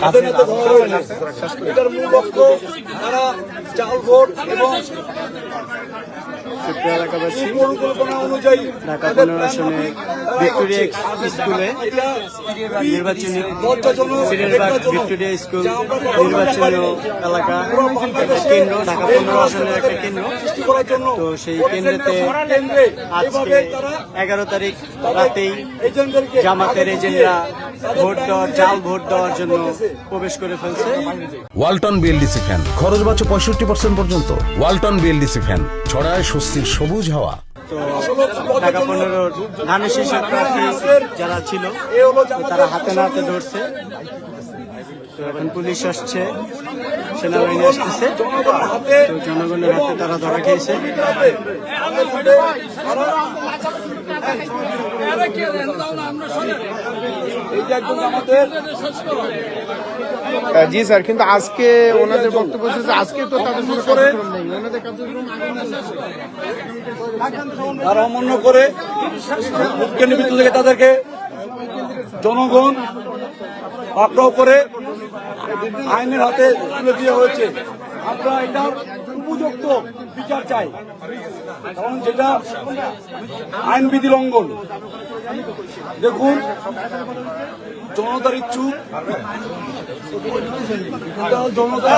হাতে নাতে ধরা হয়েছে। এটার মূল লক্ষ্য তারা জাল ভোট এবং এলাকাবাসী পরিকল্পনা অনুযায়ী ঢাকা 15 আসনে ভিক্টোরিয়া স্কুলে নির্বাচনী সিরিয়ারবাগ ভিক্টোরিয়া স্কুল নির্বাচনী এলাকা একটা কেন্দ্র, ঢাকা 15 আসনের একটা কেন্দ্র। তো সেই কেন্দ্রেতে আজকে 11 তারিখ রাতেই জামাতের এজেন্টরা জাল ভোট দেওয়ার জন্য প্রবেশ করে ফেলছে। ওয়ালটন বিএলডিসি ফ্যান খরচ বাঁচে 65% পর্যন্ত। ওয়ালটন বিএলডিসি ফ্যান ছড়ায় স্বস্তির সবুজ হাওয়া। তো ঢাকা 15 ধানের শীর্ষক প্রার্থী যারা ছিল তারা হাতে নাতে ধরছে। তো এখন পুলিশ আসছে, সেনাবাহিনী আসতেছে, তো জনগণের হাতে তারা ধরা খেয়েছে। জি স্যার, কিন্তু আজকে ওনাদের বক্তব্য হচ্ছে আজকে তো তাদের কোনো কার্যক্রম নেই, ওনাদের কার্যক্রম তারা অমান্য করে ভোট কেন্দ্রের ভিতর থেকে তাদেরকে জনগণ পাকড়াও করে আইনের হাতে তুলে দেওয়া হয়েছে। আমরা এটার উপযুক্ত বিচার চাই, কারণ যেটা আইনবিধি লঙ্ঘন। দেখুন, জনতার ইচ্ছুক জনতা